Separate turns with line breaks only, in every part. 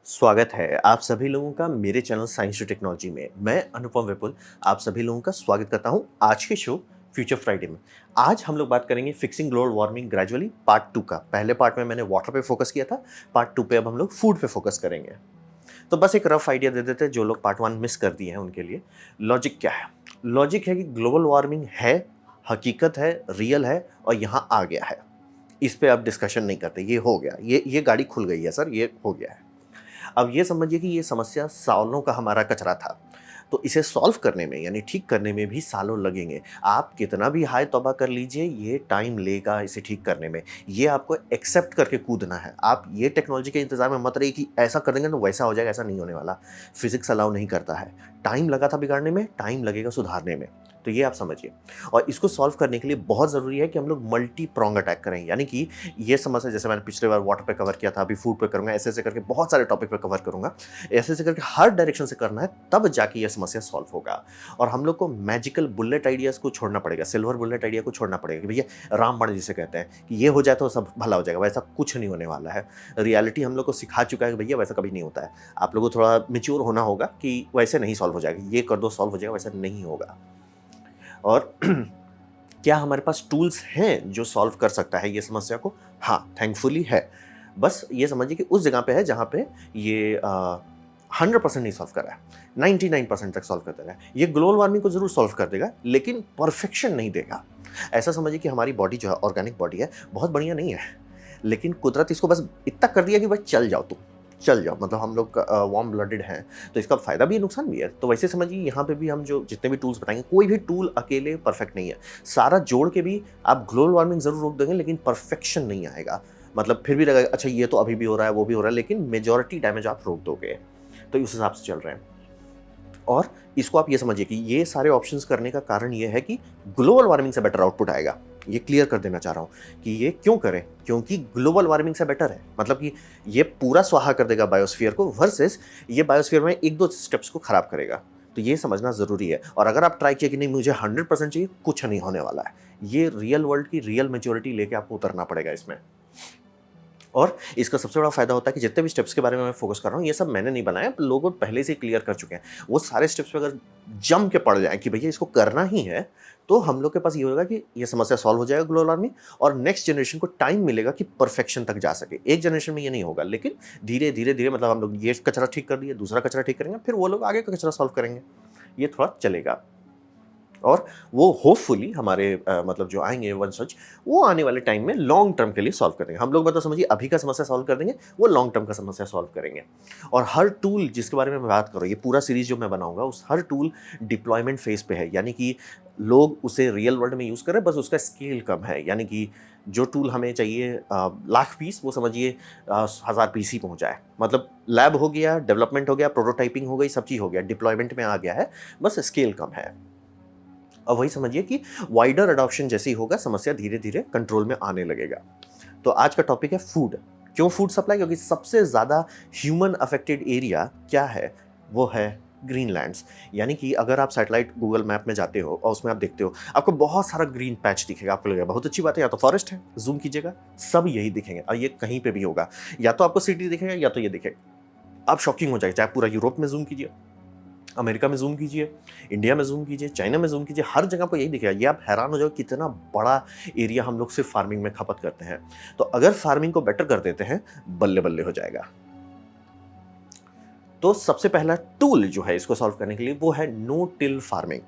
स्वागत है आप सभी लोगों का मेरे चैनल साइंस टू टेक्नोलॉजी में। मैं अनुपम विपुल आप सभी लोगों का स्वागत करता हूं आज के शो फ्यूचर फ्राइडे में। आज हम लोग बात करेंगे fixing global warming gradually part 2 का। पहले पार्ट में मैंने वाटर पे फोकस किया था, पार्ट 2 पे अब हम लोग फूड पे फोकस करेंगे। तो बस एक रफ आइडिया दे देते हैं जो लोग पार्ट 1 मिस कर दिए हैं उनके लिए। लॉजिक क्या है? लॉजिक है कि ग्लोबल वार्मिंग है, हकीकत है, रियल है और यहाँ आ गया है। इस पे अब डिस्कशन नहीं करते, ये हो गया, ये गाड़ी खुल गई है सर, ये हो गया है। अब ये समझिए कि ये समस्या सालों का हमारा कचरा था, तो इसे सॉल्व करने में यानी ठीक करने में भी सालों लगेंगे। आप कितना भी हाय तौबा कर लीजिए, ये टाइम लेगा इसे ठीक करने में। ये आपको एक्सेप्ट करके कूदना है। आप ये टेक्नोलॉजी के इंतज़ार में मत रहिए कि ऐसा कर देंगे तो वैसा हो जाएगा, ऐसा नहीं होने वाला। फिज़िक्स अलाउ नहीं करता है। टाइम लगा था बिगाड़ने में, टाइम लगेगा सुधारने में। तो ये आप समझिए। और इसको सॉल्व करने के लिए बहुत ज़रूरी है कि हम लोग मल्टी प्रोंग अटैक करें, यानी कि ये समस्या जैसे मैंने पिछले बार वाटर पे कवर किया था, अभी फूड पे करूँगा, ऐसे-ऐसे करके बहुत सारे टॉपिक पे कवर करूँगा। ऐसे-ऐसे करके हर डायरेक्शन से करना है, तब जाके ये समस्या सॉल्व होगा। और हम लोग को मैजिकल बुलेट आइडियाज़ को छोड़ना पड़ेगा, सिल्वर बुलेट आइडिया को छोड़ना पड़ेगा कि भैया रामबाण जिसे कहते हैं कि ये हो जाए तो सब भला हो जाएगा, वैसा कुछ नहीं होने वाला है। रियलिटी हम लोग को सिखा चुका है कि भैया वैसा कभी नहीं होता है। आप लोगों को थोड़ा मैच्योर होना होगा कि वैसे नहीं सॉल्व हो जाएगा, ये कर दो सॉल्व हो जाएगा, वैसा नहीं होगा। और क्या हमारे पास टूल्स हैं जो सॉल्व कर सकता है ये समस्या को? हाँ, थैंकफुली है। बस ये समझिए कि उस जगह पे है जहाँ पे ये 100% नहीं सॉल्व कर रहा है, 99% तक सॉल्व कर देगा। ये ग्लोबल वार्मिंग को ज़रूर सॉल्व कर देगा, लेकिन परफेक्शन नहीं देगा। ऐसा समझिए कि हमारी बॉडी जो है, ऑर्गेनिक बॉडी है, बहुत बढ़िया नहीं है, लेकिन कुदरत इसको बस इतना कर दिया कि भाई चल जाओ तुम, चल जाओ। मतलब हम लोग वार्म ब्लडेड हैं, तो इसका फ़ायदा भी है, नुकसान भी है। तो वैसे समझिए यहाँ पे भी हम जो जितने भी टूल्स बताएँगे, कोई भी टूल अकेले परफेक्ट नहीं है। सारा जोड़ के भी आप ग्लोबल वार्मिंग ज़रूर रोक देंगे, लेकिन परफेक्शन नहीं आएगा। मतलब फिर भी लगेगा अच्छा ये तो अभी भी हो रहा है, वो भी हो रहा है, लेकिन मेजॉरिटी डैमेज आप रोक दोगे। तो उस हिसाब से चल रहे हैं। और इसको आप ये समझिए कि ये सारे ऑप्शंस करने का कारण ये है कि ग्लोबल वार्मिंग से बेटर आउटपुट आएगा। ये क्लियर कर देना चाह रहा हूँ कि ये क्यों करें? क्योंकि ग्लोबल वार्मिंग से बेटर है। मतलब कि ये पूरा स्वाहा कर देगा बायोस्फीयर को, वर्सेस ये बायोस्फीयर में 1-2 स्टेप्स को खराब करेगा। तो ये समझना ज़रूरी है। और अगर आप ट्राई किए कि नहीं मुझे 100% चाहिए, कुछ नहीं होने वाला है। ये रियल वर्ल्ड की रियल मैच्योरिटी लेके आपको उतरना पड़ेगा इसमें। और इसका सबसे बड़ा फ़ायदा होता है कि जितने भी स्टेप्स के बारे में मैं फ़ोकस कर रहा हूँ, ये सब मैंने नहीं बनाया, लोग पहले से ही क्लियर कर चुके हैं। वो सारे स्टेप्स पे अगर जम के पड़ जाएँ कि भैया इसको करना ही है, तो हम लोग के पास ये होगा कि ये समस्या सॉल्व हो जाएगा ग्लोबल वार्मिंग, और नेक्स्ट जनरेशन को टाइम मिलेगा कि परफेक्शन तक जा सके। एक जनरेशन में ये नहीं होगा, लेकिन धीरे-धीरे मतलब हम लोग ये कचरा ठीक कर दिए, दूसरा कचरा ठीक करेंगे, फिर वो लोग आगे का कचरा सॉल्व करेंगे। ये थोड़ा चलेगा। और वो होपफुली हमारे मतलब जो आएँगे वंशज, वो आने वाले टाइम में लॉन्ग टर्म के लिए सॉल्व कर देंगे। हम लोग मतलब समझिए अभी का समस्या सॉल्व कर देंगे, वो लॉन्ग टर्म का समस्या सॉल्व करेंगे। और हर टूल जिसके बारे में मैं बात कर रहा हूँ, ये पूरा सीरीज़ जो मैं बनाऊँगा, उस हर टूल डिप्लॉयमेंट फेज़ पे है। यानी कि लोग उसे रियल वर्ल्ड में यूज़ कर रहे हैं, बस उसका स्केल कम है। यानी कि जो टूल हमें चाहिए लाख पीस, वो समझिए 1000 पीस ही पहुँचा है। मतलब लैब हो गया, डेवलपमेंट हो गया, प्रोटोटाइपिंग हो गई, सब चीज़ हो गया, डिप्लॉयमेंट में आ गया है, बस स्केल कम है। अब वही समझिए कि वाइडर अडॉप्शन जैसे ही होगा, समस्या धीरे-धीरे कंट्रोल में आने लगेगा। तो आज का टॉपिक है फूड। क्यों फूड सप्लाई? क्योंकि सबसे ज़्यादा ह्यूमन अफेक्टेड एरिया क्या है? वो है ग्रीनलैंड्स। यानी कि अगर आप सैटेलाइट गूगल मैप में जाते हो और उसमें आप देखते हो, आपको बहुत सारा ग्रीन पैच दिखेगा, आपको लगेगा बहुत अच्छी बात है, या तो फॉरेस्ट है, ज़ूम कीजिएगा, सब यही दिखेंगे और ये कहीं पे भी होगा। या तो आपको सिटी दिखेगा या तो ये दिखेगा। आप शॉकिंग हो जाएगा, चाहे पूरा यूरोप में ज़ूम कीजिए, अमेरिका में ज़ूम कीजिए, इंडिया में ज़ूम कीजिए, चाइना में ज़ूम कीजिए, हर जगह आपको यही दिखेगा। ये आप हैरान हो जाओगे कितना बड़ा एरिया हम लोग सिर्फ फार्मिंग में खपत करते हैं। तो अगर फार्मिंग को बेटर कर देते हैं, बल्ले-बल्ले हो जाएगा। तो सबसे पहला टूल जो है इसको सॉल्व करने के लिए, वो है नो टिल फार्मिंग।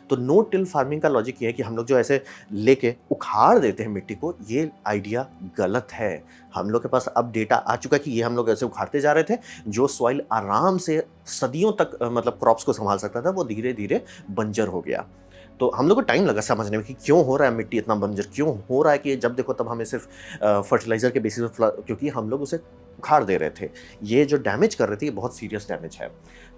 तो नो टिल फार्मिंग का लॉजिक ये है कि हम लोग जो ऐसे लेके उखाड़ देते हैं मिट्टी को, ये आइडिया गलत है। हम लोग के पास अब डेटा आ चुका है कि ये हम लोग ऐसे उखाड़ते जा रहे थे, जो सॉइल आराम से सदियों तक मतलब क्रॉप्स को संभाल सकता था, वो धीरे-धीरे बंजर हो गया। तो हम लोग को टाइम लगा समझने में कि क्यों हो रहा है मिट्टी इतना बंजर, क्यों हो रहा है कि जब देखो तब हमें सिर्फ फर्टिलाइज़र के बेसिस पे क्योंकि हम लोग उसे उखाड़ दे रहे थे। ये जो डैमेज कर रहे थे, ये बहुत सीरियस डैमेज है।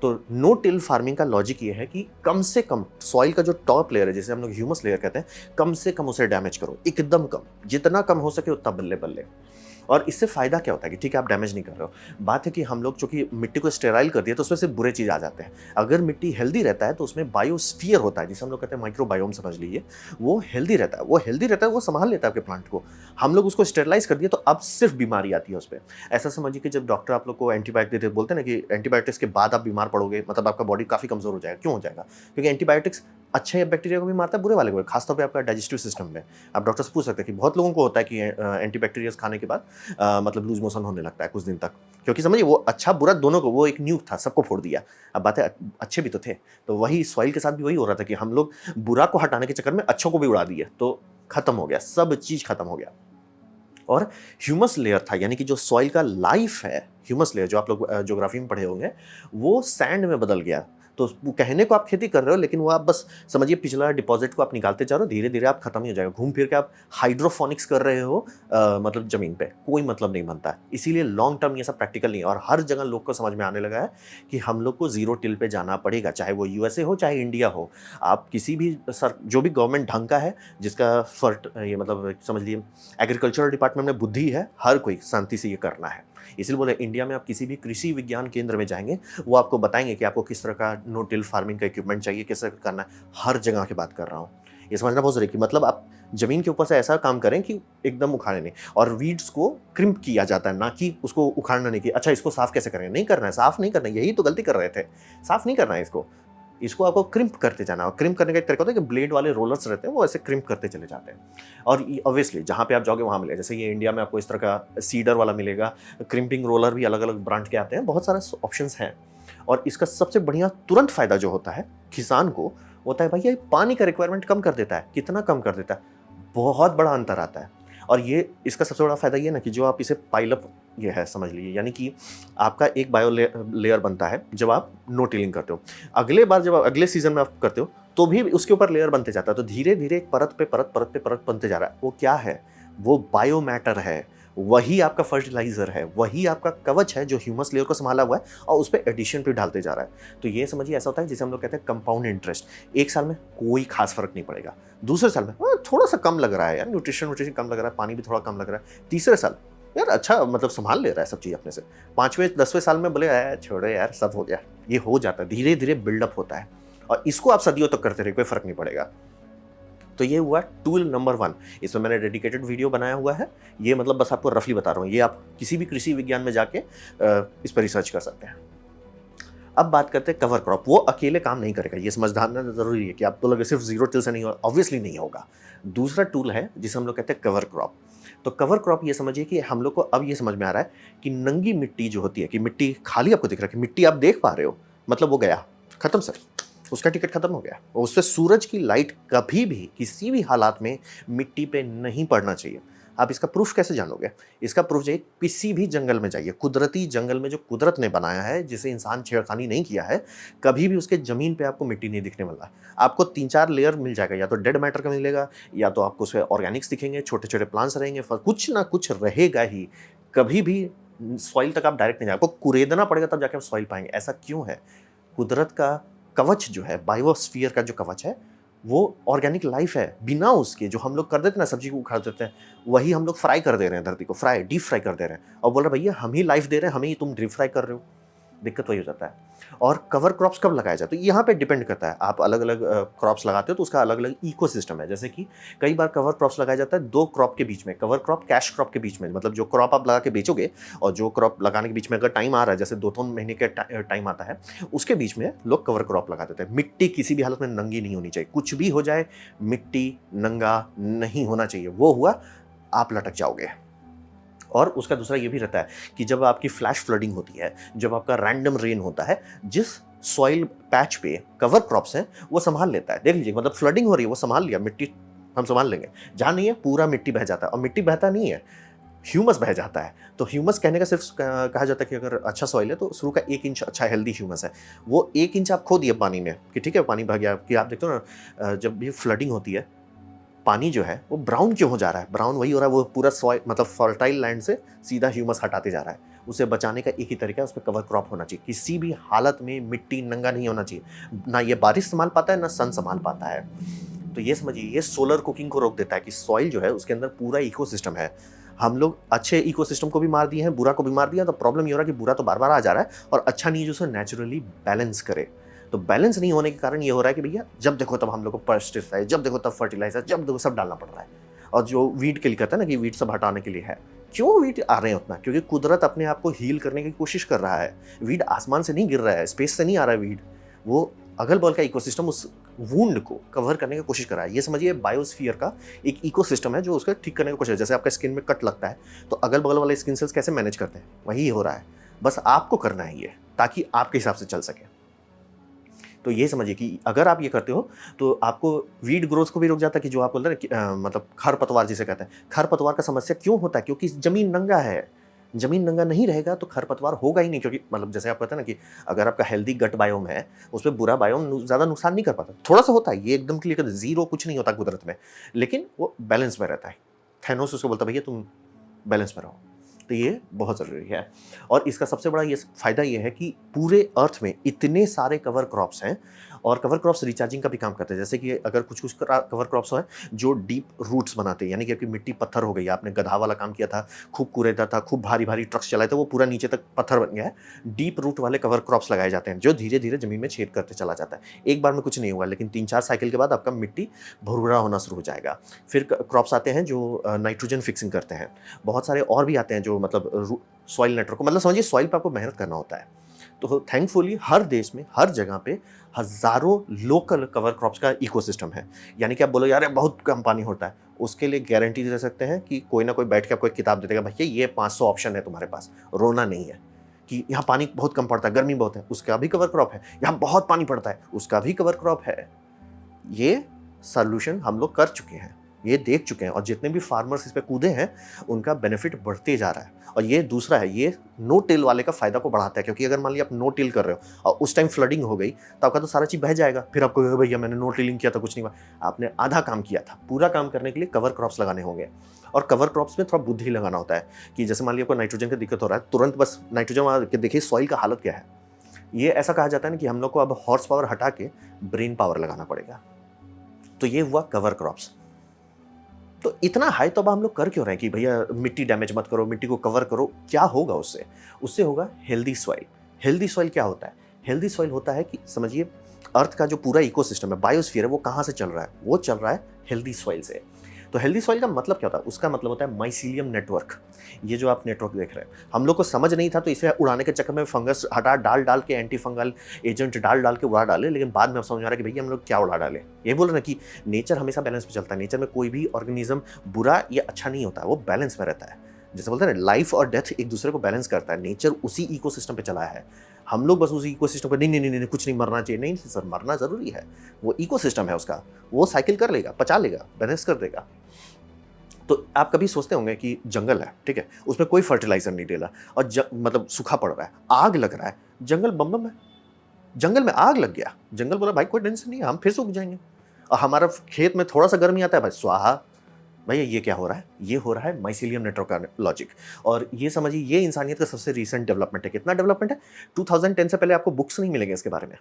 तो नो टिल फार्मिंग का लॉजिक ये है कि कम से कम सॉइल का जो टॉप लेयर है, जिसे हम लोग ह्यूमस लेयर कहते हैं, कम से कम उसे डैमेज करो, एकदम कम। जितना कम हो सके उतना बल्ले-बल्ले। और इससे फ़ायदा क्या होता है कि ठीक है आप डैमेज नहीं कर रहे हो, बात है कि हम लोग चूँकि मिट्टी को स्टेराइल कर दिया तो उसमें से बुरे चीज़ आ जाते हैं। अगर मिट्टी हेल्दी रहता है तो उसमें बायोस्फीयर होता है, जिसे हम लोग कहते हैं माइक्रोबायोम समझ लीजिए, वो हेल्दी रहता है, वो हेल्दी रहता है, वो सँभाल लेता है आपके प्लांट को। हम लोग उसको स्टेरिलाइज़ कर दिए तो अब सिर्फ़ बीमारी आती है उसपे। ऐसा समझिए कि जब डॉक्टर आप लोग को एंटीबायोटिक देते बोलते हैं ना कि एंटीबायोटिक्स के बाद आप बीमार पड़ोगे, मतलब आपका बॉडी काफ़ी कमज़ोर हो जाएगा। क्यों हो जाएगा? क्योंकि एंटीबायोटिक्स अच्छे बैक्टीरिया को भी मारता है, बुरे वाले को भी, खासतौर पे आपका डाइजेस्टिव सिस्टम में। आप डॉक्टर से पूछ सकते हैं कि बहुत लोगों को होता है कि एंटीबैक्टीरियल्स खाने के बाद मतलब लूज़ मोशन होने लगता है कुछ दिन तक। क्योंकि समझिए वो अच्छा-बुरा दोनों को, वो एक न्यूक था, सबको फोड़ दिया। अब बात है अच्छे भी तो थे। तो वही सॉइल के साथ भी वही हो रहा था कि हम लोग बुरा को हटाने के चक्कर में अच्छों को भी उड़ा दिए। तो खत्म हो गया, सब चीज़ खत्म हो गया। और ह्यूमस लेयर था, यानी कि जो सॉइल का लाइफ है, ह्यूमस लेयर जो आप लोग ज्योग्राफी में पढ़े होंगे, वो सैंड में बदल गया। तो वो कहने को आप खेती कर रहे हो, लेकिन वो आप बस समझिए पिछला डिपॉजिट को आप निकालते जा रहे हो, धीरे-धीरे आप खत्म ही हो जाएगा। घूम फिर के आप हाइड्रोफोनिक्स कर रहे हो मतलब ज़मीन पे, कोई मतलब नहीं बनता है। इसीलिए लॉन्ग टर्म ये सब प्रैक्टिकल नहीं है और हर जगह लोग को समझ में आने लगा है कि हम लोग को ज़ीरो टिल पे जाना पड़ेगा, चाहे वो यूएसए हो, चाहे इंडिया हो। आप किसी भी जो भी गवर्नमेंट ढंग का है, जिसका ये मतलब समझ लीजिए एग्रीकल्चरल डिपार्टमेंट में बुद्धि है, हर कोई शांति से ये करना है। इसलिए बोले इंडिया में आप किसी भी कृषि विज्ञान केंद्र में जाएँगे, वो आपको बताएँगे कि आपको किस तरह का नो टिल फार्मिंग का इक्विपमेंट चाहिए, किस तरह करना है। हर जगह की बात कर रहा हूँ। ये समझना बहुत ज़रूरी है कि मतलब आप ज़मीन के ऊपर से ऐसा काम करें कि एकदम उखाड़े नहीं, और वीड्स को क्रिम्प किया जाता है, ना कि उसको उखाड़ना नहीं कि अच्छा इसको साफ कैसे करेंगे? नहीं करना है, साफ नहीं करना है, यही तो गलती कर रहे थे। साफ नहीं करना है इसको। इसको आपको क्रिम्प करते जाना है और क्रिम्प करने का एक तरीका होता है कि ब्लेड वाले रोलर्स रहते हैं, वो ऐसे क्रिम्प करते चले जाते हैं। और ये ऑब्वियसली जहाँ पे आप जाओगे वहाँ मिलेगा। जैसे ये इंडिया में आपको इस तरह का सीडर वाला मिलेगा, क्रिम्पिंग रोलर भी अलग-अलग ब्रांड के आते हैं, बहुत सारे ऑप्शंस हैं। और इसका सबसे बढ़िया तुरंत फ़ायदा जो होता है किसान को, होता है भाई ये पानी का रिक्वायरमेंट कम कर देता है। कितना कम कर देता है? बहुत बड़ा अंतर आता है। और ये इसका सबसे बड़ा फ़ायदा ये है ना कि जो आप इसे पाइल अप ये है समझ लीजिए, यानी कि आपका एक लेयर बनता है जब आप नो टिलिंग करते हो। अगले बार जब आप अगले सीज़न में आप करते हो, तो भी उसके ऊपर लेयर बनते जाता है। तो धीरे-धीरे एक परत पे परत, परत पे परत बनते जा रहा है। वो क्या है? वो बायो मैटर है। वही आपका फर्टिलाइज़र है, वही आपका कवच है जो ह्यूमस लेयर को सँभाला हुआ है और उसपे एडिशन भी डालते जा रहा है। तो ये समझिए ऐसा होता है जिसे हम लोग कहते हैं कंपाउंड इंटरेस्ट। एक साल में कोई ख़ास फ़र्क नहीं पड़ेगा। दूसरे साल में थोड़ा-सा कम लग रहा है यार, न्यूट्रिशन कम लग रहा है, पानी भी थोड़ा कम लग रहा है। तीसरे साल यार अच्छा मतलब सँभाल ले रहा है सब चीज़ अपने से। 5वें 10वें साल में बोले छोड़ो यार सब हो गया। ये हो जाता है, धीरे-धीरे बिल्डअप होता है और इसको आप सदियों तक करते रहिए, कोई फ़र्क नहीं पड़ेगा। तो ये हुआ टूल नंबर 1। इसमें मैंने डेडिकेटेड वीडियो बनाया हुआ है। ये मतलब बस आपको रफली बता रहा हूँ। ये आप किसी भी कृषि विज्ञान में जाके इस पर रिसर्च कर सकते हैं। अब बात करते हैं कवर क्रॉप। वो अकेले काम नहीं करेगा, ये समझना ज़रूरी है कि आप तो लगे सिर्फ ज़ीरो टिल से नहीं हो, ऑब्वियसली नहीं होगा। दूसरा टूल है जिसे हम लोग कहते हैं कवर क्रॉप। तो कवर क्रॉप ये समझिए कि हम लोग को अब ये समझ में आ रहा है कि नंगी मिट्टी जो होती है, कि मिट्टी खाली आपको दिख रहा है, कि मिट्टी आप देख पा रहे हो, मतलब वो गया, खत्म सर। उसका टिकट खत्म हो गया। उससे सूरज की लाइट कभी भी किसी भी हालात में मिट्टी पे नहीं पड़ना चाहिए। आप इसका प्रूफ कैसे जानोगे? इसका प्रूफ जो है, किसी भी जंगल में जाइए, कुदरती जंगल में जो कुदरत ने बनाया है, जिसे इंसान छेड़खानी नहीं किया है, कभी भी उसके ज़मीन पे आपको मिट्टी नहीं दिखने वाला। आपको 3-4 लेयर मिल जाएगा, या तो डेड मैटर का मिलेगा, या तो आपको उसमें ऑर्गेनिक्स दिखेंगे, छोटे-छोटे प्लांट्स रहेंगे, फ कुछ ना कुछ रहेगा ही। कभी भी सॉइल तक आप डायरेक्ट नहीं जाएँ, आपको कुरेदना पड़ेगा तब जाके आप सॉइल पाएँगे। ऐसा क्यों है? कुदरत का कवच जो है, बायोस्फीयर का जो कवच है, वो ऑर्गेनिक लाइफ है। बिना उसके जो हम लोग कर देते हैं ना, सब्जी को उखाड़ देते हैं, वही हम लोग फ्राई कर दे रहे हैं धरती को, डीप फ्राई कर दे रहे हैं और बोल रहे हैं भैया हम ही लाइफ दे रहे हैं, हमें ही तुम डीप फ्राई कर रहे हो। दिक्कत वही हो जाता है। और कवर क्रॉप्स कब लगाया जाए? तो यहाँ पे डिपेंड करता है। आप अलग-अलग क्रॉप्स लगाते हो तो उसका अलग-अलग इकोसिस्टम है। जैसे कि कई बार कवर क्रॉप्स लगाया जाता है 2 क्रॉप के बीच में, कवर क्रॉप, कैश क्रॉप के बीच में। मतलब जो क्रॉप आप लगा के बेचोगे और जो क्रॉप लगाने के बीच में अगर टाइम आ रहा है, जैसे 2-3 महीने का टाइम आता है, उसके बीच में लोग कवर क्रॉप लगा देते हैं। मिट्टी किसी भी हालत में नंगी नहीं होनी चाहिए। कुछ भी हो जाए, मिट्टी नंगा नहीं होना चाहिए। वो हुआ, आप लटक जाओगे। और उसका दूसरा ये भी रहता है कि जब आपकी फ्लैश फ्लडिंग होती है, जब आपका रैंडम रेन होता है, जिस सॉइल पैच पे कवर क्रॉप्स हैं, वो सँभाल लेता है। देख लीजिए, मतलब फ्लडिंग हो रही है, वो सँभाल लिया, मिट्टी हम सँभाल लेंगे। जहाँ नहीं है, पूरा मिट्टी बह जाता है और मिट्टी बहता नहीं है, ह्यूमस बह जाता है। तो ह्यूमस कहने का सिर्फ कहा जाता है कि अगर अच्छा सॉइल है, तो शुरू का 1 इंच अच्छा हेल्दी ह्यूमस है। वो 1 इंच आप खो दिए पानी में कि ठीक है, पानी बह गया, कि आप देखते हो ना जब भी फ्लडिंग होती है, पानी जो है वो ब्राउन क्यों हो जा रहा है? ब्राउन वही हो रहा है, वो पूरा सॉइल मतलब फर्टाइल लैंड से सीधा ह्यूमस हटाते जा रहा है। उसे बचाने का एक ही तरीका है, उसपे कवर क्रॉप होना चाहिए। किसी भी हालत में मिट्टी नंगा नहीं होना चाहिए। ना ये बारिश सँभाल पाता है, ना सन सँभाल पाता है। तो ये समझिए, ये सोलर कुकिंग को रोक देता है कि सॉइल जो है उसके अंदर पूरा इकोसिस्टम है। हम लोग अच्छे इकोसिस्टम को भी मार दिए हैं, बुरा को भी मार दिया, तो प्रॉब्लम ये हो रहा है कि बुरा तो बार बार आ जा रहा है और अच्छा नहीं है जो उसे नेचुरली बैलेंस करे। तो बैलेंस नहीं होने के कारण ये हो रहा है कि भैया जब देखो तब हम लोग को पेस्टिसाइड, जब देखो तब फर्टिलाइजर, जब देखो सब डालना पड़ रहा है। और जो वीड के लिए कहता है ना कि वीड सब हटाने के लिए है, क्यों वीड आ रहे हैं उतना? क्योंकि कुदरत अपने आप को हील करने की कोशिश कर रहा है। वीड आसमान से नहीं गिर रहा है, स्पेस से नहीं आ रहा है वीड, वो अगल बगल का इकोसिस्टम उस वुंड को कवर करने की कोशिश कर रहा है। ये समझिए बायोस्फीयर का एक इकोसिस्टम है जो उसका ठीक करने की कोशिश है। जैसे आपका स्किन में कट लगता है तो अगल बगल वाले स्किन सेल्स कैसे मैनेज करते हैं, वही हो रहा है। बस आपको करना है ये, ताकि आपके हिसाब से चल सके। तो ये समझिए कि अगर आप ये करते हो तो आपको वीड ग्रोथ को भी रुक जाता है, कि जो आप बोल रहे हैं कि मतलब खरपतवार जिसे कहते हैं। खरपतवार का समस्या क्यों होता है? क्योंकि ज़मीन नंगा है। ज़मीन नंगा नहीं रहेगा तो खरपतवार होगा ही नहीं, क्योंकि मतलब जैसे आप कहते हैं ना कि अगर आपका हेल्दी गट बायोम है, उसमें बुरा बायोम ज़्यादा नुकसान नहीं कर पाता। थोड़ा-सा होता है, ये एकदम क्लियर, ज़ीरो कुछ नहीं होता कुदरत में, लेकिन वो बैलेंस में रहता है। थैनोस उसको बोलता है भैया तुम बैलेंस में रहो। तो ये बहुत ज़रूरी है। और इसका सबसे बड़ा ये फ़ायदा ये है कि पूरे अर्थ में इतने सारे कवर क्रॉप्स हैं, और कवर क्रॉप्स रिचार्जिंग का भी काम करते हैं। जैसे कि अगर कुछ-कुछ कवर क्रॉप्स हैं जो डीप रूट्स बनाते हैं, यानी कि आपकी मिट्टी पत्थर हो गई, आपने गधा वाला काम किया था, खूब कूड़ेदार था, खूब भारी-भारी ट्रक्स चलाए थे, वो पूरा नीचे तक पत्थर बन गया है। डीप रूट वाले कवर क्रॉप्स लगाए जाते हैं, जो धीरे-धीरे ज़मीन में छेद करते चला जाता है। एक बार में कुछ नहीं होगा, लेकिन 3-4 साइकिल के बाद आपका मिट्टी भुरभुरा होना शुरू हो जाएगा। फिर क्रॉप्स आते हैं जो नाइट्रोजन फिक्सिंग करते हैं। बहुत सारे और भी आते हैं जो मतलब सॉइल नेटवर्क को, मतलब समझिए सॉइल पे आपको मेहनत करना होता है। तो थैंकफुली हर देश में, हर जगह पे हज़ारों लोकल कवर क्रॉप्स का इकोसिस्टम है। यानी कि आप बोलो यार ये बहुत कम पानी होता है, उसके लिए गारंटी दे सकते हैं कि कोई ना कोई बैठ के आपको एक किताब दे देगा, भैया ये 500 ऑप्शन है तुम्हारे पास, रोना नहीं है। कि यहाँ पानी बहुत कम पड़ता है, गर्मी बहुत है, उसका भी कवर क्रॉप है। यहाँ बहुत पानी पड़ता है, उसका भी कवर क्रॉप है। ये सॉल्यूशन हम लोग कर चुके हैं, ये देख चुके हैं, और जितने भी फार्मर्स इस पे कूदे हैं उनका बेनिफिट बढ़ते जा रहा है। और ये दूसरा है, ये नो टिल वाले का फायदा को बढ़ाता है, क्योंकि अगर मान लिया आप नो टिल कर रहे हो और उस टाइम फ्लडिंग हो गई तो आपका तो सारा चीज़ बह जाएगा। फिर आपको कहेगा भैया मैंने नो टिलिंग किया था कुछ नहीं हुआ। आपने आधा काम किया था, पूरा काम करने के लिए कवर क्रॉप्स लगाने होंगे। और कवर क्रॉप्स में थोड़ा बुद्धि लगाना होता है, कि जैसे मान लिया आपको नाइट्रोजन की दिक्कत हो रहा है, तुरंत बस नाइट्रोजन वहाँ के देखिए सॉइल का हालत क्या है। ये ऐसा कहा जाता है ना कि हम लोग को अब हॉर्स पावर हटा के ब्रेन पावर लगाना पड़ेगा। तो ये हुआ कवर क्रॉप्स। तो इतना हाई तो अब हम लोग कर क्यों रहे हैं कि भैया मिट्टी डैमेज मत करो, मिट्टी को कवर करो? क्या होगा उससे? उससे होगा हेल्दी सॉइल। हेल्दी सॉइल क्या होता है? हेल्दी सॉइल होता है कि समझिए अर्थ का जो पूरा इकोसिस्टम है, बायोस्फीयर है, वो कहाँ से चल रहा है? वो चल रहा है हेल्दी सॉइल से। तो हेल्दी सॉइल का मतलब क्या होता है? उसका मतलब होता है माइसीलियम नेटवर्क। ये जो आप नेटवर्क देख रहे हैं, हम लोग को समझ नहीं था तो इसे उड़ाने के चक्कर में फंगस हटा डाल के एंटी फंगल एजेंट डाल के उड़ा डाले, लेकिन बाद में अब समझ आ रहा है कि भैया हम लोग क्या उड़ा डाले। ये बोल रहे हैं कि नेचर हमेशा बैलेंस में चलता है, नेचर में कोई भी ऑर्गेनिज्म बुरा या अच्छा नहीं होता है, वो बैलेंस में रहता है। जैसे बोलते हैं ना, लाइफ और डेथ एक दूसरे को बैलेंस करता है, नेचर उसी इकोसिस्टम पे चला है। हम लोग बस उसी इकोसिस्टम पे नहीं, कुछ नहीं, मरना चाहिए। नहीं सर, मरना ज़रूरी है, वो इकोसिस्टम है उसका, वो साइकिल कर लेगा, पचा लेगा, बैलेंस कर देगा। तो आप कभी सोचते होंगे कि जंगल है, ठीक है, उसमें कोई फर्टिलाइजर नहीं डाला और मतलब सूखा पड़ रहा है, आग लग रहा है, जंगल बम बम है, जंगल में आग लग गया, जंगल बोला भाई कोई टेंशन नहीं है, हम फिर से उग जाएंगे। और हमारा खेत में थोड़ा सा गर्मी आता है, भाई स्वाहा। भैया ये क्या हो रहा है? ये हो रहा है माइसीलियम नेटवर्क का लॉजिक। और ये समझिए, ये इंसानियत का सबसे रीसेंट डेवलपमेंट है। कितना डेवलपमेंट है? 2010 से पहले आपको बुक्स नहीं मिलेंगे इसके बारे में,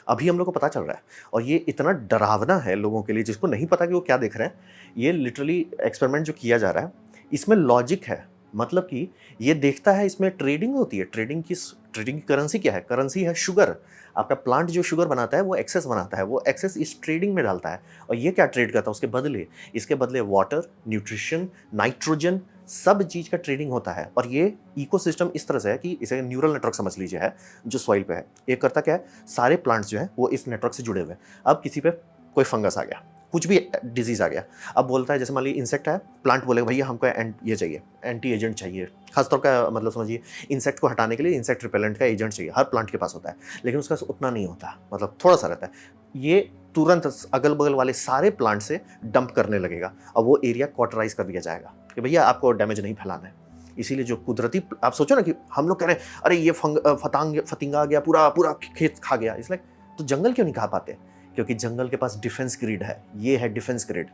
अभी हम लोग को पता चल रहा है। और ये इतना डरावना है लोगों के लिए जिसको नहीं पता कि वो क्या देख रहे हैं। ये लिटरली एक्सपेरिमेंट जो किया जा रहा है, इसमें लॉजिक है। मतलब कि ये देखता है, इसमें ट्रेडिंग होती है। ट्रेडिंग की करेंसी क्या है? करेंसी है शुगर। आपका प्लांट जो शुगर बनाता है वो एक्सेस बनाता है, वो एक्सेस इस ट्रेडिंग में डालता है। और ये क्या ट्रेड करता है उसके बदले? इसके बदले वाटर, न्यूट्रिशन, नाइट्रोजन, सब चीज़ का ट्रेडिंग होता है। और ये इकोसिस्टम इस तरह से है कि इसे न्यूरल नेटवर्क समझ लीजिए है, जो सॉइल पे है। ये करता क्या है, सारे प्लांट्स जो हैं वो इस नेटवर्क से जुड़े हुए हैं। अब किसी पे कोई फंगस आ गया, कुछ भी डिजीज़ आ गया, अब बोलता है, जैसे मान लीजिए इंसेक्ट है, प्लांट बोलेगा भैया हमको ये चाहिए, एंटी एजेंट चाहिए। खासतौर का मतलब समझिए, इंसेक्ट को हटाने के लिए इंसेक्ट रिपेलेंट का एजेंट चाहिए, हर प्लांट के पास होता है, लेकिन उसका उतना नहीं होता, मतलब थोड़ा सा रहता है। ये तुरंत अगल बगल वाले सारे प्लांट से डंप करने लगेगा और वो एरिया क्वार्टराइज कर दिया जाएगा कि भैया आपको डैमेज नहीं फैलाना है। इसीलिए जो कुदरती, आप सोचो ना कि हम लोग कह रहे हैं अरे ये फतिंगा आ गया, पूरा पूरा खेत खा गया, इसलिए तो जंगल क्यों नहीं खा पाते? क्योंकि जंगल के पास डिफेंस ग्रिड है, ये है डिफेंस ग्रिड।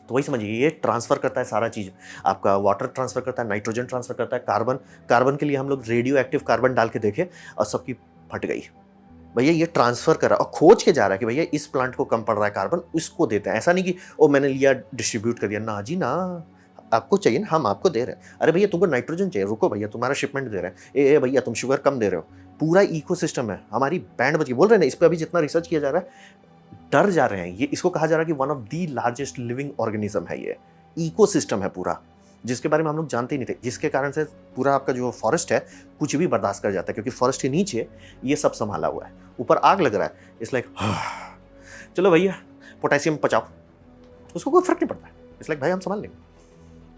तो वही समझिए, ये ट्रांसफर करता है सारा चीज़, आपका वाटर ट्रांसफर करता है, नाइट्रोजन ट्रांसफर करता है, कार्बन के लिए हम लोग रेडियो एक्टिव कार्बन डाल के देखे और सबकी फट गई। भैया ये ट्रांसफर कर रहा है और खोज के जा रहा है कि भैया इस प्लांट को कम पड़ रहा है कार्बन, इसको देते हैं। ऐसा नहीं कि ओ मैंने लिया डिस्ट्रीब्यूट कर दिया, ना जी ना, आपको चाहिए ना, हम आपको दे रहे हैं। अरे भैया तुमको नाइट्रोजन चाहिए, रुको भैया तुम्हारा शिपमेंट दे रहे हैं। ए भैया तुम शुगर कम दे रहे हो। पूरा इकोसिस्टम है, हमारी बैंड बज गई। बोल रहे हैं ना, इस पे अभी जितना रिसर्च किया जा रहा है, डर जा रहे हैं। ये इसको कहा जा रहा है कि one of the largest living organism है ये, इकोसिस्टम है पूरा, जिसके बारे में हम लोग जानते ही नहीं थे, जिसके कारण से पूरा आपका जो फॉरेस्ट है कुछ भी बर्दाश्त कर जाता है, क्योंकि फॉरेस्ट के नीचे ये सब संभाला हुआ है। ऊपर आग लग रहा है, इट्स लाइक चलो भैया पोटेशियम पचाओ, उसको कोई फर्क नहीं पड़ता है। इट्स लाइक भाई हम संभाल लेंगे।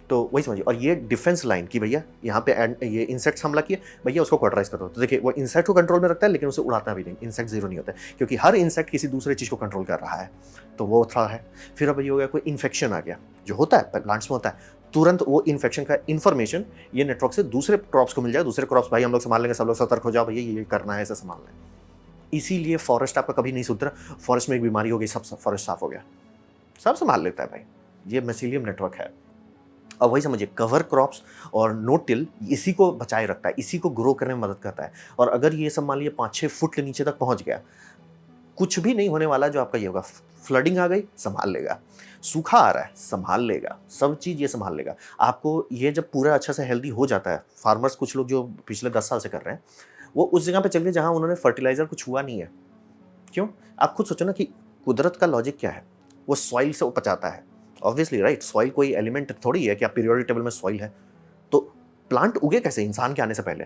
तो वही समझिए। और ये डिफेंस लाइन कि भैया यहाँ पे ये इंसेक्ट्स हमला किए, भैया उसको क्वार्टराइज कर दो। तो देखिए वो इंसेक्ट को कंट्रोल में रखता है, लेकिन उसे उड़ाता भी नहीं। इंसेक्ट जीरो नहीं होता है, क्योंकि हर इंसेक्ट किसी दूसरे चीज़ को कंट्रोल कर रहा है। तो वो थोड़ा है। फिर अब ये हो गया कोई इन्फेक्शन आ गया, जो होता है प्लांट्स में होता है, तुरंत वो इन्फेक्शन का इन्फॉर्मेशन ये नेटवर्क से दूसरे क्रॉप्स को मिल जाए। दूसरे क्रॉप्स भाई हम लोग संभाल लेंगे, सब लोग सतर्क हो जाओ भैया ये करना है, ऐसा संभालना है। इसीलिए फॉरेस्ट आपका कभी नहीं सुधरा। फॉरेस्ट में एक बीमारी हो गई, सब फॉरेस्ट साफ हो गया, सब संभाल लेता है भाई। ये मिसीलियम नेटवर्क है। अब वही समझिए, कवर क्रॉप्स और नो टिल इसी को बचाए रखता है, इसी को ग्रो करने में मदद करता है। और अगर ये सब मान लीजिए 5-6 फुट के नीचे तक पहुंच गया, कुछ भी नहीं होने वाला। जो आपका ये होगा, फ्लडिंग आ गई संभाल लेगा, सूखा आ रहा है संभाल लेगा, सब चीज़ ये संभाल लेगा आपको। ये जब पूरा अच्छा से हेल्दी हो जाता है, फार्मर्स कुछ लोग जो पिछले 10 साल से कर रहे हैं, वो उस जगह पे चल गए जहाँ उन्होंने फर्टिलाइजर कुछ हुआ नहीं है। क्यों? आप खुद सोचो ना कि कुदरत का लॉजिक क्या है। वो सॉइल से उपजाता है, ऑब्वियसली राइट। सॉइल कोई एलिमेंट थोड़ी है कि आप पीरियोडिक टेबल में सॉइल है। तो प्लांट उगे कैसे इंसान के आने से पहले?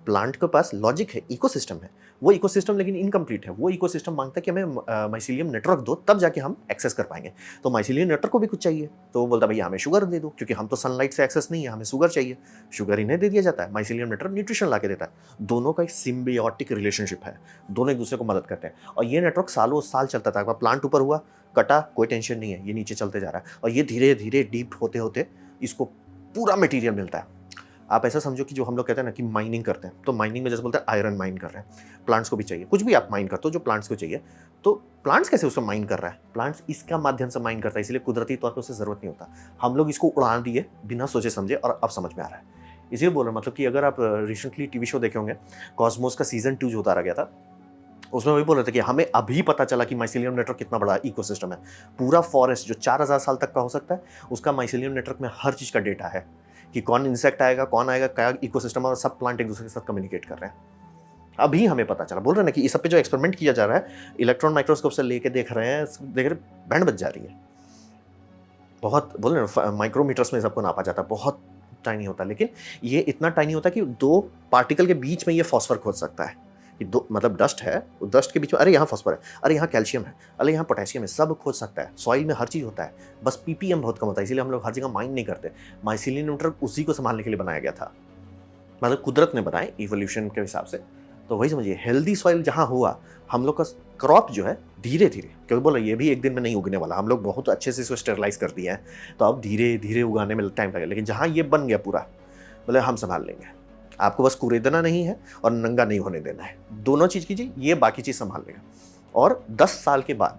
प्लांट के पास लॉजिक है, इकोसिस्टम है। वो इकोसिस्टम लेकिन इनकम्प्लीट है। वो इकोसिस्टम मांगता है कि हमें माइसीलियम नेटवर्क दो, तब जाके हम एक्सेस कर पाएंगे। तो माइसीलियम नेटवर्क को भी कुछ चाहिए, तो वो बोलता है भैया हमें शुगर दे दो, क्योंकि हम तो सनलाइट से एक्सेस नहीं है, हमें शुगर चाहिए। शुगर इन्हें दे दिया जाता है, माइसीलियम नेटवर्क न्यूट्रिशन ला के देता है। दोनों का एक सिम्बियोटिक रिलेशनशिप है, दोनों एक दूसरे को मदद करते हैं। और ये नेटवर्क सालों साल चलता था। प्लांट ऊपर हुआ, कटा, कोई टेंशन नहीं है, ये नीचे चलते जा रहा है। और ये धीरे धीरे डीप होते होते इसको पूरा मटीरियल मिलता है। आप ऐसा समझो कि जो हम लोग कहते हैं ना कि माइनिंग करते हैं, तो माइनिंग में जैसे बोलते हैं आयरन माइन कर रहे हैं, प्लांट्स को भी चाहिए। कुछ भी आप माइन करते हो जो प्लांट्स को चाहिए, तो प्लांट्स कैसे उसको माइन कर रहा है? प्लांट्स इसका माध्यम से माइन करता है, इसलिए कुदरती तौर पर उसे जरूरत नहीं होता। हम लोग इसको उड़ा दिए बिना सोचे समझे, और अब समझ में आ रहा है। इसीलिए बोल रहा हूं, मतलब कि अगर आप रिसेंटली टीवी शो देखे होंगे, कॉस्मोस का सीजन 2 जो उतारा गया था, उसमें वही बोल रहे थे कि हमें अभी पता चला कि माइसीलियम नेटवर्क कितना बड़ा इकोसिस्टम है। पूरा फॉरेस्ट जो 4000 साल तक का हो सकता है, उसका माइसीलियम नेटवर्क में हर चीज़ का डेटा है कि कौन इंसेक्ट आएगा, कौन आएगा, क्या इकोसिस्टम, और सब प्लांट एक दूसरे के साथ कम्युनिकेट कर रहे हैं। अभी हमें पता चला। बोल रहे हैं ना कि इस सब पे जो एक्सपेरिमेंट किया जा रहा है, इलेक्ट्रॉन माइक्रोस्कोप से लेके देख रहे हैं, देख रहे बैंड बज जा रही है। बहुत बोल रहे हैं माइक्रोमीटर्स में सबको नापा जाता है, बहुत टाइनी होता है। लेकिन ये इतना टाइनी होता है कि 2 पार्टिकल के बीच में ये फॉस्फर खोज सकता है। कि दो मतलब डस्ट है, डस्ट के बीच में अरे यहाँ फॉस्फर है, अरे यहाँ कैल्शियम है, अरे यहाँ पोटेशियम है, सब खोज सकता है। सॉइल में हर चीज़ होता है, बस पीपीएम बहुत कम होता है, इसीलिए हम लोग हर जगह माइन नहीं करते। माइसीलियम नेटवर्क उसी को संभालने के लिए बनाया गया था, मतलब कुदरत ने बनाए इवोल्यूशन के हिसाब से। तो वही समझिए, हेल्दी सॉइल जहाँ हुआ, हम लोग का क्रॉप जो है धीरे धीरे, क्योंकि बोला ये भी एक दिन में नहीं उगने वाला, हम लोग बहुत अच्छे से इसको स्टेरलाइज कर दिया है, तो अब धीरे धीरे उगाने में टाइम लगेगा। लेकिन जहाँ ये बन गया पूरा, बोले हम संभाल लेंगे, आपको बस कुरेदना नहीं है और नंगा नहीं होने देना है। दोनों चीज़ कीजिए, ये बाकी चीज़ संभाल लेगा। और 10 साल के बाद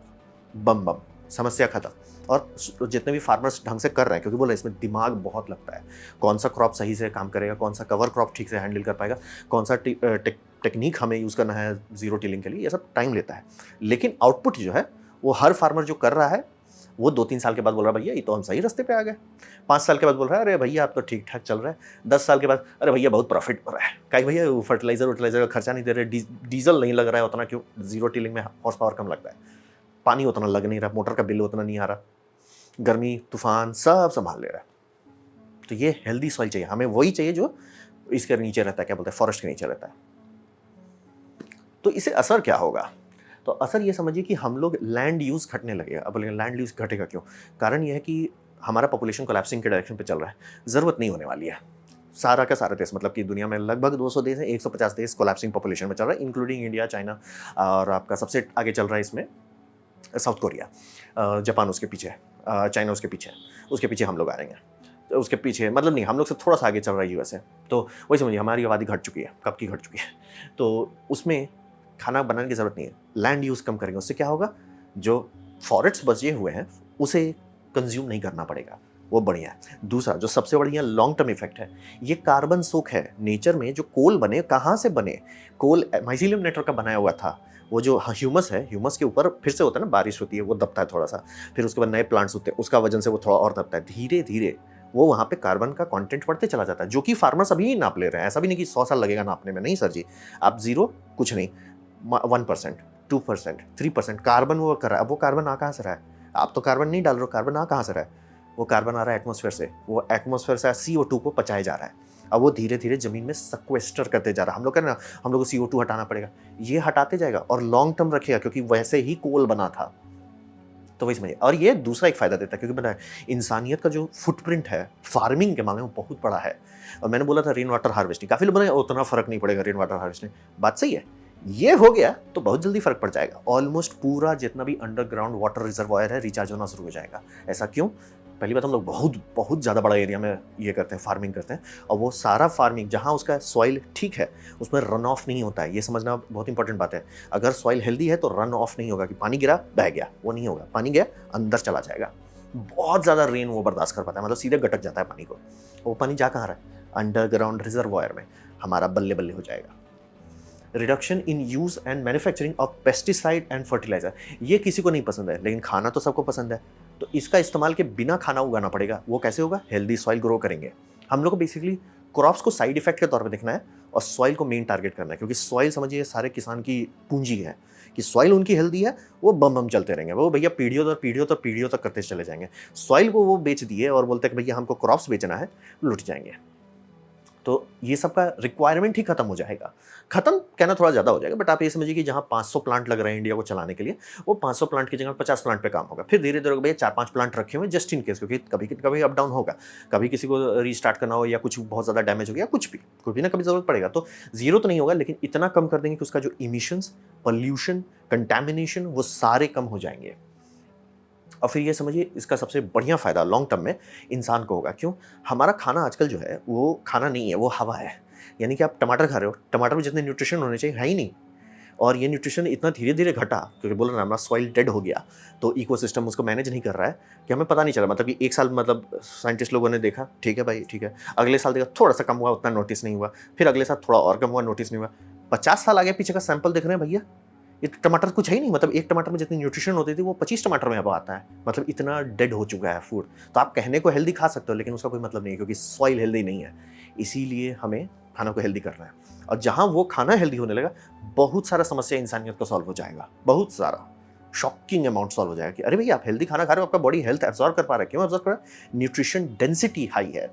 बम बम समस्या खत्म। और जितने भी फार्मर्स ढंग से कर रहे हैं, क्योंकि बोला इसमें दिमाग बहुत लगता है, कौन सा क्रॉप सही से काम करेगा, कौन सा कवर क्रॉप ठीक से हैंडल कर पाएगा, कौन सा टेक्निक हमें यूज़ करना है जीरो टिलिंग के लिए, ये सब टाइम लेता है। लेकिन आउटपुट जो है वो हर फार्मर जो कर रहा है, वो 2-3 साल के बाद बोल रहा है भैया ये तो हम सही रास्ते पे आ गए। 5 साल के बाद बोल रहा है अरे भैया आप तो ठीक ठाक चल रहा है। 10 साल के बाद अरे भैया बहुत प्रॉफिट हो रहा है, कहीं भैया फर्टिलाइजर का खर्चा नहीं दे रहे, डीजल नहीं लग रहा है उतना, क्यों? जीरो टिलिंग में हॉर्स पावर कम लगता है, पानी उतना लग नहीं रहा, मोटर का बिल उतना नहीं आ रहा, गर्मी तूफान सब संभाल ले रहा है। तो ये हेल्दी सॉइल चाहिए हमें, वही चाहिए जो इसके नीचे रहता है, क्या बोलते हैं, फॉरेस्ट के नीचे रहता है। तो इसे असर क्या होगा? तो असर ये समझिए कि हम लोग लैंड यूज़ घटने लगे। अब बोलेंगे लैंड यूज़ घटेगा क्यों? कारण ये है कि हमारा पॉपुलेशन कोलैप्सिंग के डायरेक्शन पे चल रहा है, ज़रूरत नहीं होने वाली है। सारा का सारा देश, मतलब कि दुनिया में लगभग 200 देश हैं, 150 देश कोलैप्सिंग पॉपुलेशन में चल रहा है, इंक्लूडिंग इंडिया, चाइना, और आपका सबसे आगे चल रहा है इसमें साउथ कोरिया, जापान उसके पीछे है, चाइना उसके पीछे हम लोग आ रहे हैं। तो उसके पीछे मतलब नहीं, हम लोग से थोड़ा सा आगे चल रहा है यूएसए। तो वही समझिए हमारी आबादी घट चुकी है, कब की घट चुकी है। तो उसमें खाना बनाने की ज़रूरत नहीं है, लैंड यूज़ कम करेंगे, उससे क्या होगा, जो फॉरेस्ट बचे हुए हैं उसे कंज्यूम नहीं करना पड़ेगा, वो बढ़िया है। दूसरा जो सबसे बढ़िया लॉन्ग टर्म इफेक्ट है, ये कार्बन सोक है। नेचर में जो कोल बने, कहाँ से बने? कोल माइसीलियम नेटवर्क का बनाया हुआ था। वो जो ह्यूमस है, ह्यूमस के ऊपर फिर से होता है ना, बारिश होती है, वो दबता है थोड़ा सा, फिर उसके बाद नए प्लांट्स होते हैं, उसका वजन से वो थोड़ा और दबता है। धीरे धीरे वो वहाँ पे कार्बन का कंटेंट बढ़ते चला जाता है, जो कि फार्मर्स अभी नाप ले रहे हैं। ऐसा भी नहीं कि 100 साल लगेगा नापने में, नहीं सर जी। आप जीरो कुछ नहीं, 1%, 2%, 3% कार्बन वो कर रहा है। अब वो कार्बन आ कहाँ से रहा है? आप तो कार्बन नहीं डाल रहे हो, कार्बन आ कहाँ से रहा है? वो कार्बन आ रहा है एटमॉस्फेयर से। वो एटमॉस्फेयर से CO2 को पचाया जा रहा है। अब वो धीरे धीरे जमीन में सक्वेस्टर करते जा रहा है। हम लोग कह रहे हैं ना, हम लोग को CO2 हटाना पड़ेगा, ये हटाते जाएगा और लॉन्ग टर्म रखेगा, क्योंकि वैसे ही कोल बना था। तो वही समझिए। और ये दूसरा एक फायदा देता है, क्योंकि पता है इंसानियत का जो फुटप्रिंट है फार्मिंग के मामले में बहुत बड़ा है। और मैंने बोला था रेन वाटर हार्वेस्टिंग, काफी लोग बोले उतना फर्क नहीं पड़ेगा रेन वाटर हार्वेस्टिंग, बात सही है। ये हो गया तो बहुत जल्दी फर्क पड़ जाएगा। ऑलमोस्ट पूरा जितना भी अंडरग्राउंड वाटर रिजर्वायर है रिचार्ज होना शुरू हो जाएगा। ऐसा क्यों? पहली बात, हम लोग बहुत बहुत ज़्यादा बड़ा एरिया में ये करते हैं, फार्मिंग करते हैं, और वो सारा फार्मिंग जहाँ उसका सॉइल ठीक है उसमें रन ऑफ नहीं होता है। ये समझना बहुत इंपॉर्टेंट बात है। अगर सॉइल हेल्दी है तो रन ऑफ नहीं होगा कि पानी गिरा बह गया, वो नहीं होगा। पानी गया अंदर चला जाएगा। बहुत ज़्यादा रेन वो बर्दाश्त कर पाता है, मतलब सीधे गटक जाता है पानी को। वो पानी जा कहाँ रहा है? अंडरग्राउंड रिजर्वायर में। हमारा बल्ले बल्ले हो जाएगा। Reduction in use and manufacturing of pesticide and fertiliser, ये किसी को नहीं पसंद है, लेकिन खाना तो सबको पसंद है। तो इसका इस्तेमाल के बिना खाना उगाना पड़ेगा। वो कैसे होगा? हेल्दी सॉइल ग्रो करेंगे। हम लोग को बेसिकली क्रॉप्स को साइड इफेक्ट के तौर पे देखना है और सॉइल को मेन टारगेट करना है, क्योंकि सॉइल समझिए सारे किसान की पूंजी है। कि सॉइल उनकी हेल्दी है, वो बम बम चलते रहेंगे, वो भैया पीढ़ियों तक करते चले जाएंगे। सॉइल को वो बेच दिए और बोलते हैं कि भैया हमको क्रॉप्स बेचना है, लुट जाएंगे। तो ये सब का रिक्वायरमेंट ही खत्म हो जाएगा। खत्म कहना थोड़ा ज़्यादा हो जाएगा, बट आप ये समझिए कि जहाँ 500 प्लांट लग रहे हैं इंडिया को चलाने के लिए, वो 500 प्लांट की जगह 50 प्लांट पे काम होगा। फिर धीरे धीरे भैया 4-5 प्लांट रखे हुए जस्ट इन केस, क्योंकि कभी कभी अप डाउन होगा, कभी किसी को रीस्टार्ट करना हो या कुछ बहुत ज़्यादा डैमेज हो गया, कुछ भी ना कभी ज़रूरत पड़ेगा। तो जीरो तो नहीं होगा, लेकिन इतना कम कर देंगे कि उसका जो इमिशंस, पॉल्यूशन, कंटैमिनेशन, वो सारे कम हो जाएंगे। और फिर ये समझिए इसका सबसे बढ़िया फ़ायदा लॉन्ग टर्म में इंसान को होगा। क्यों? हमारा खाना आजकल जो है वो खाना नहीं है, वो हवा है। यानी कि आप टमाटर खा रहे हो, टमाटर में जितने न्यूट्रिशन होने चाहिए है ही नहीं। और ये न्यूट्रिशन इतना धीरे धीरे घटा, क्योंकि बोला ना हमारा सॉइल डेड हो गया, तो इकोसिस्टम उसको मैनेज नहीं कर रहा है, कि हमें पता नहीं चला। मतलब कि एक साल, मतलब साइंटिस्ट लोगों ने देखा, ठीक है भाई ठीक है, अगले साल देखा थोड़ा सा कम हुआ, उतना नोटिस नहीं हुआ, फिर अगले साल थोड़ा और कम हुआ, नोटिस नहीं हुआ। 50 साल आगे पीछे का सैंपल देख रहे हैं भैया, ये टमाटर कुछ है ही नहीं। मतलब एक टमाटर में जितनी न्यूट्रिशन होती थी वो 25 टमाटर में अब आता है। मतलब इतना डेड हो चुका है फूड। तो आप कहने को हेल्दी खा सकते हो, लेकिन उसका कोई मतलब नहीं है, क्योंकि सॉइल हेल्दी नहीं है। इसीलिए हमें खाना को हेल्दी करना है, और जहां वो खाना हेल्दी होने लगा, बहुत सारा समस्या इंसानियत को सॉल्व हो जाएगा। बहुत सारा शॉकिंग अमाउंट सॉल्व हो जाएगा कि अरे भैया आप हेल्दी खाना खा रहे हो, आपका बॉडी हेल्थ एब्जॉर्व कर पा रहा है। क्यों एब्जॉर्व कर रहा है? न्यूट्रिशन डेंसिटी हाई है।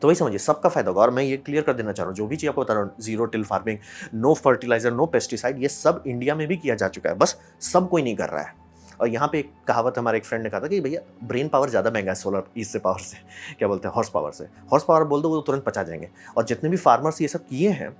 तो वही समझिए सबका फायदा होगा। और मैं ये क्लियर कर देना चाह रहा हूँ, जो भी चीज़ आपको बता रहा हूँ, zero till farming, no fertiliser, no pesticide, ये सब इंडिया में भी किया जा चुका है, बस सब कोई नहीं कर रहा है। और यहाँ पे एक कहावत हमारे एक फ्रेंड ने कहा था कि भैया ब्रेन पावर ज़्यादा महंगा है सोलर इससे पावर से, क्या बोलते हैं, हॉर्स पावर से। हॉर्स पावर बोल दो वो तुरंत पचा जाएंगे। और जितने भी फार्मर्स ये सब किए हैं,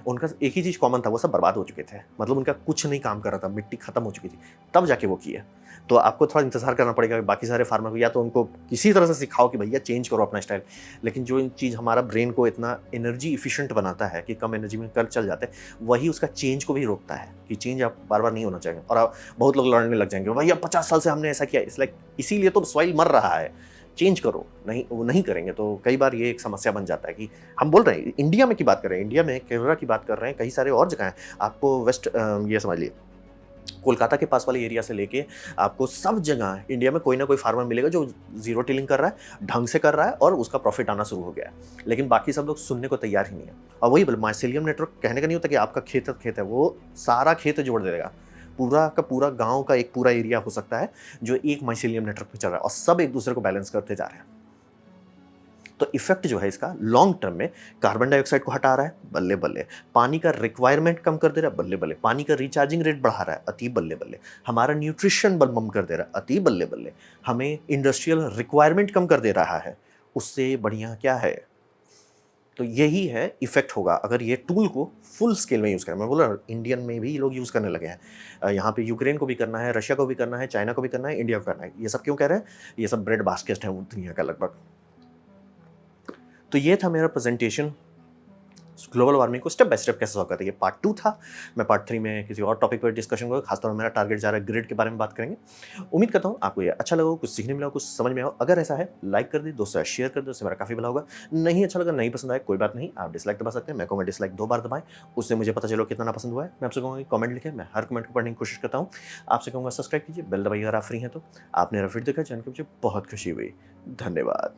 उनका एक ही चीज़ कॉमन था, वो सब बर्बाद हो चुके थे। मतलब उनका कुछ नहीं काम कर रहा था, मिट्टी खत्म हो चुकी थी, तब जाके वो किए। तो आपको थोड़ा इंतजार करना पड़ेगा बाकी सारे फार्मर को, या तो उनको किसी तरह से सिखाओ कि भैया चेंज करो अपना स्टाइल। लेकिन जो चीज़ हमारा ब्रेन को इतना एनर्जी इफिशिएंट बनाता है कि कम एनर्जी में कर चल जाते हैं, वही उसका चेंज को भी रोकता है, कि चेंज आप बार बार नहीं होना चाहिए। और आप बहुत लोग लड़ने लग जाएंगे, भैया 50 साल से हमने ऐसा किया, इस लाइक इसीलिए तो सॉइल मर रहा है, चेंज करो। नहीं, वो नहीं करेंगे तो कई बार ये एक समस्या बन जाता है। कि हम बोल रहे हैं इंडिया में की बात कर रहे हैं, इंडिया में केरला की बात कर रहे हैं, कई सारे और जगह हैं। आपको वेस्ट ये समझ लिए कोलकाता के पास वाले एरिया से लेके आपको सब जगह इंडिया में कोई ना कोई फार्मर मिलेगा जो जीरो टिलिंग कर रहा है, ढंग से कर रहा है, और उसका प्रॉफिट आना शुरू हो गया है। लेकिन बाकी सब लोग सुनने को तैयार ही नहीं है। और वही माइसेलियम नेटवर्क कहने का नहीं होता कि आपका खेत है, वो सारा खेत जोड़ देगा। पूरा का पूरा गांव का एक पूरा एरिया हो सकता है जो एक माइसेलियम नेटवर्क पे चल रहा है, और सब एक दूसरे को बैलेंस करते जा रहे हैं। तो इफेक्ट जो है इसका लॉन्ग टर्म में, कार्बन डाइऑक्साइड को हटा रहा है, बल्ले बल्ले। पानी का रिक्वायरमेंट कम कर दे रहा है, बल्ले बल्ले। पानी का रिचार्जिंग रेट बढ़ा रहा है, अति बल्ले बल्ले। हमारा न्यूट्रिशन बम कर दे रहा है, अति बल्ले बल्ले। हमें इंडस्ट्रियल रिक्वायरमेंट कम कर दे रहा है, उससे बढ़िया क्या है? तो यही है इफेक्ट होगा अगर ये टूल को फुल स्केल में यूज़ करें। मैं बोल रहा हूँ इंडियन में भी लोग यूज़ करने लगे हैं। यहाँ पे यूक्रेन को भी करना है, रशिया को भी करना है, चाइना को भी करना है, इंडिया को करना है। ये सब क्यों कह रहे हैं? ये सब ब्रेड बास्केट है दुनिया का लगभग। तो ये था मेरा प्रेजेंटेशन, ग्लोबल वार्मिंग को स्टेप बाय स्टेप कैसे सॉल्व करते हैं। ये पार्ट 2 था। मैं पार्ट 3 में किसी और टॉपिक पर डिस्कशन करूँगा। खासतौर पर मेरा टारगेट जा रहा है ग्रिड के बारे में बात करेंगे। उम्मीद करता हूँ आपको ये अच्छा लगा, कुछ सीखने मिला, कुछ समझ में आया। अगर ऐसा है लाइक कर दी, दोस्तों से शेयर कर दो, उससे मेरा काफ़ी भला होगा। नहीं अच्छा लगा, नहीं पसंद आया, कोई बात नहीं, आप डिसलाइक दबा सकते हैं। मैं कहूँगा डिसलाइक 2 बार दबाएं, उससे मुझे पता चलो कितना पसंद हुआ है। मैं आपसे कहूँगा कमेंट लिखें, मैं हर कमेंट को पढ़ने की कोशिश करता हूँ। आपसे कहूँगा सब्सक्राइब कीजिए, बेल दबाइए अगर आप फ्री हैं तो। आपने मेरा वीडियो देखा, जान के मुझे बहुत खुशी हुई। धन्यवाद।